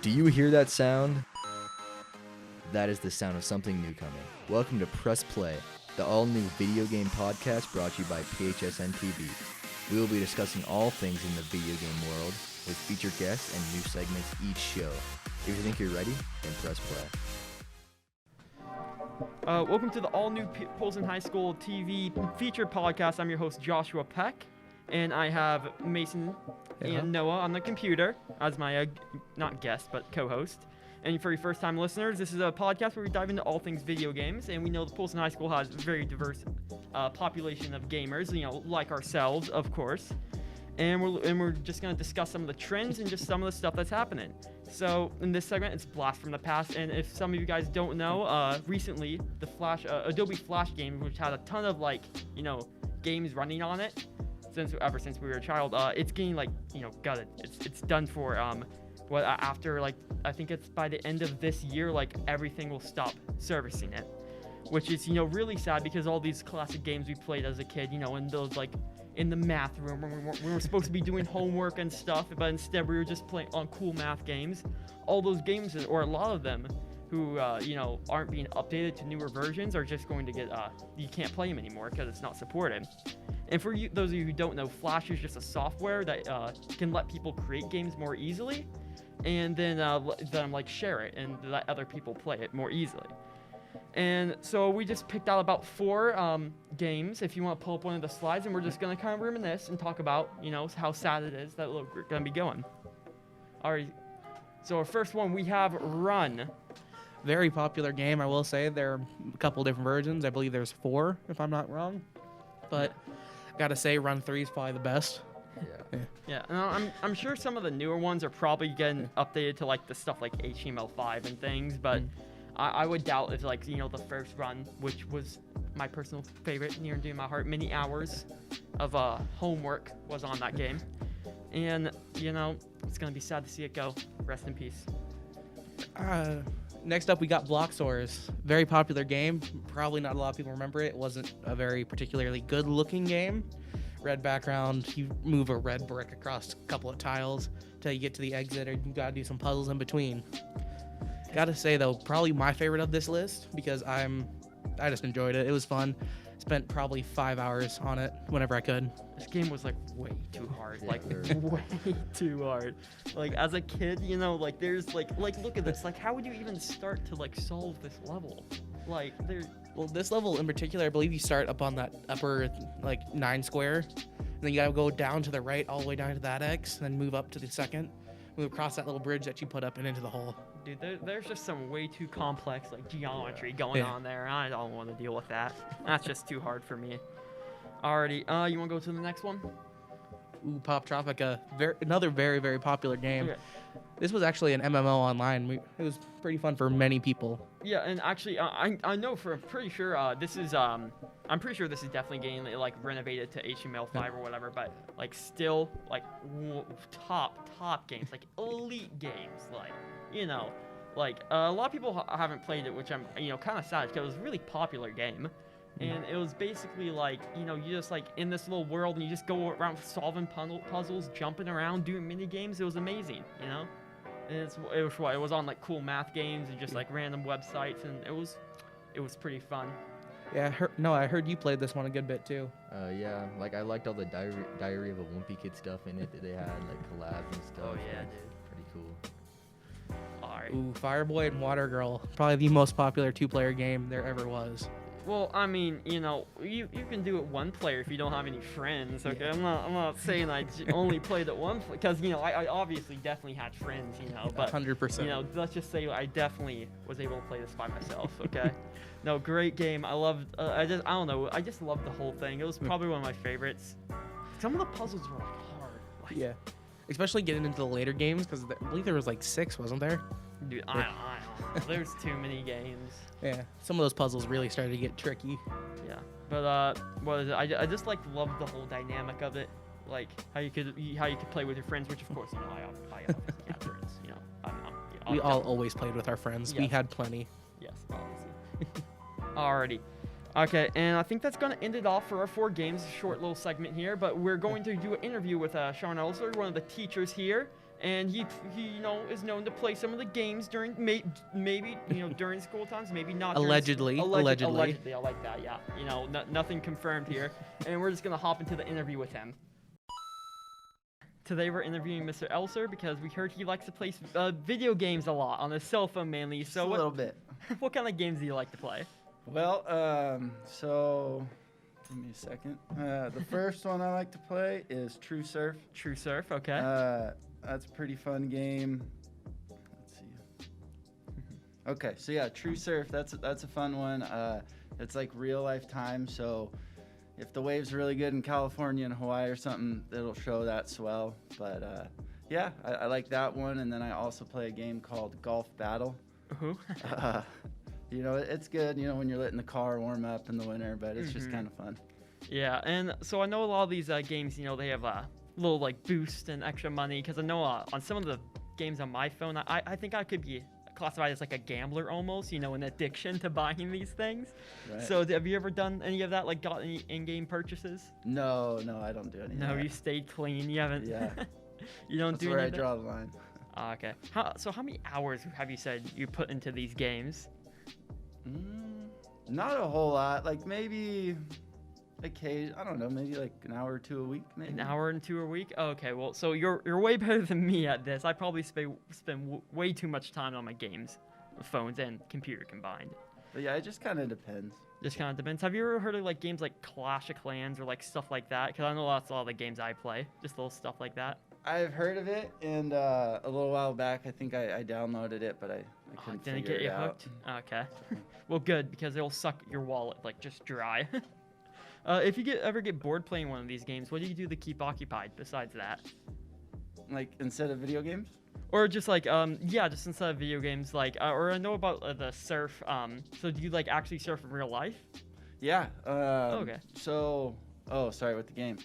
Do you hear that sound? That is the sound of something new coming. Welcome to Press Play, the all-new video game podcast brought to you by PHSN TV. We will be discussing all things in the video game world with featured guests and new segments each show. If you think you're ready, then press play. Welcome to the all-new Polson High School TV featured podcast. I'm your host, Joshua Peck, and I have Mason and Noah on the computer as my, not guest, but co-host. And for your first-time listeners, this is a podcast where we dive into all things video games, and we know the Polson High School has a very diverse population of gamers, like ourselves, of course. And we're just going to discuss some of the trends and just some of the stuff that's happening. So in this segment, it's Blast from the Past, and if some of you guys don't know, recently the Adobe Flash game, which had a ton of games running on it ever since we were a child, it's getting gutted. It's done for after I think it's by the end of this year, everything will stop servicing it, which is really sad because all these classic games we played as a kid, in those in the math room when we were supposed to be doing homework and stuff, but instead we were just playing on cool math games. All those games, or a lot of them, who aren't being updated to newer versions, are just going to get you can't play them anymore because it's not supported. And for you, those of you who don't know, Flash is just a software that can let people create games more easily, and then share it and let other people play it more easily. And so we just picked out about 4 games, if you want to pull up one of the slides, and we're just going to kind of reminisce and talk about, how sad it is that we're going to be going. All right, so our first one, we have Run. Very popular game, I will say. There are a couple different versions. I believe there's 4, if I'm not wrong. But gotta say, Run 3 is probably the best. Yeah, and I'm sure some of the newer ones are probably getting updated to the stuff like HTML5 and things, but I would doubt if the first Run, which was my personal favorite, near and dear to my heart, many hours of homework was on that game, and it's gonna be sad to see it go. Rest in peace. Next up, we got Block Soars. Very popular game. Probably not a lot of people remember it. It wasn't a very particularly good-looking game. Red background, you move a red brick across a couple of tiles until you get to the exit, or you gotta do some puzzles in between. Gotta say though, probably my favorite of this list, because I just enjoyed it. It was fun. Spent probably 5 hours on it whenever I could. This game was way too hard, way too hard. As a kid, there's look at this. How would you even start to solve this level? Well, this level in particular, I believe you start up on that upper 9 square, and then you gotta go down to the right all the way down to that X, and then move up to the second, move across that little bridge that you put up and into the hole. Dude, there's just some way too complex geometry going on there. I don't want to deal with that. That's just too hard for me. Alrighty, you want to go to the next one? Ooh, Pop Tropica, another very, very popular game. Okay. This was actually an MMO online. It was pretty fun for many people. Yeah, and actually, I know pretty sure this is I'm pretty sure this is definitely getting renovated to HTML5 or whatever, but still top games, elite games, a lot of people haven't played it, which I'm kind of sad because it was a really popular game. And it was basically you just in this little world, and you just go around solving puzzles, jumping around, doing mini games. It was amazing, And it was on cool math games and just random websites, and it was pretty fun. Yeah, I heard you played this one a good bit too. Yeah, I liked all the Diary of a Wimpy Kid stuff in it that they had, collabs and stuff. Oh yeah, dude. Pretty cool. Alright. Ooh, Fireboy and Water Girl, probably the most popular 2-player game there ever was. Well, I mean, you can do it one player if you don't have any friends. Okay, yeah. I'm not saying I only played it one because I obviously definitely had friends, but 100%. Let's just say I definitely was able to play this by myself. Okay, no, great game. I loved. I don't know. I just loved the whole thing. It was probably one of my favorites. Some of the puzzles were hard. Yeah, especially getting into the later games, because I believe there was 6, wasn't there? Dude, I don't know. There's too many games. Yeah, some of those puzzles really started to get tricky. Yeah, but what is it? I just loved the whole dynamic of it, how you could play with your friends, which of course I obviously have friends. We all always played with our friends. Yes. We had plenty. Yes, obviously. Alrighty. Okay, and I think that's going to end it off for our 4 games. A short little segment here, but we're going to do an interview with Sharon Elser, one of the teachers here. and he is known to play some of the games during maybe during school times, maybe not. Allegedly. Allegedly, I like that. Yeah, nothing confirmed here, and we're just gonna hop into the interview with him. Today we're interviewing Mr. Elser because we heard he likes to play video games a lot on his cell phone mainly. Just a little bit. What kind of games do you like to play? Well, so give me a second. The first one I like to play is True Surf. True Surf, okay. That's a pretty fun game. Let's see. Okay, so yeah, True Surf. That's a fun one. It's like real life time. So if the waves are really good in California and Hawaii or something, it'll show that swell. But yeah, I like that one. And then I also play a game called Golf Battle. It's good. When you're letting the car warm up in the winter, but it's just kind of fun. Yeah, and so I know a lot of these games, they have a little like boost and extra money, because I know on some of the games on my phone, I think I could be classified as like a gambler almost, an addiction to buying these things. Right. So have you ever done any of that, like got any in-game purchases? No, I don't do any of that. No, you stayed clean. You haven't. Yeah. You don't That's do where anything? I draw the line. Okay. So how many hours have you said you put into these games? Not a whole lot. Like maybe I don't know, maybe like an hour or two a week, maybe. An hour and two a week? Okay, well, so you're way better than me at this. I probably spend way too much time on my games, phones and computer combined. But yeah, it just kind of depends. Just kind of depends. Have you ever heard of like games like Clash of Clans or like stuff like that? Because I know that's all the games I play, just little stuff like that. I've heard of it, and a little while back, I think I downloaded it, but I couldn't didn't figure get you it out. hooked? Okay. Well, good, because it'll suck your wallet like just dry. If you ever get bored playing one of these games, what do you do to keep occupied besides that? Like instead of video games? Or just like, just instead of video games, like, or I know about the surf. So do you like actually surf in real life? Yeah. Okay. So, sorry, with the game.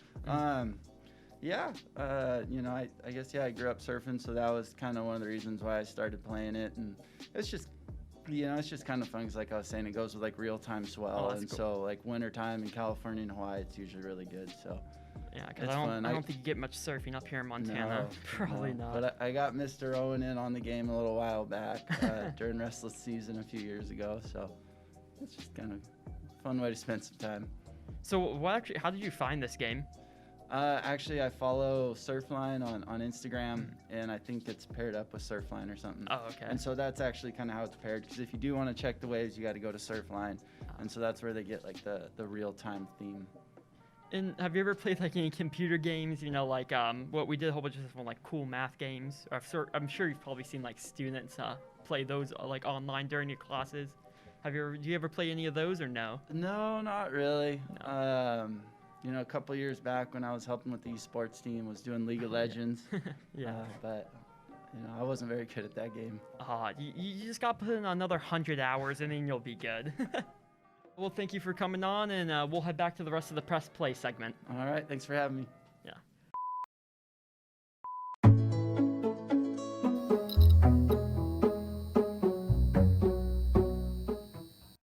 Yeah. I guess I grew up surfing, so that was kind of one of the reasons why I started playing it, and it's just. It's just kind of fun because, like I was saying, it goes with like real-time swell, and cool. So like wintertime in California and Hawaii, it's usually really good. So yeah, because I don't think you get much surfing up here in Montana. No, Probably not. But I got Mr. Owen in on the game a little while back during Restless Season a few years ago. So it's just kind of a fun way to spend some time. So how did you find this game? Actually, I follow Surfline on Instagram, and I think it's paired up with Surfline or something. Oh, okay. And so that's actually kind of how it's paired, because if you do want to check the waves, you got to go to Surfline, and so that's where they get like the real-time theme. And have you ever played like any computer games? Like what we did a whole bunch of stuff on like cool math games. I'm sure you've probably seen like students play those like online during your classes. Do you ever play any of those or no? No, not really. No. A couple years back when I was helping with the esports team, was doing League of Legends. Yeah. But I wasn't very good at that game. You just got to put in another 100 hours and then you'll be good. Well, thank you for coming on, and we'll head back to the rest of the press play segment. All right, thanks for having me.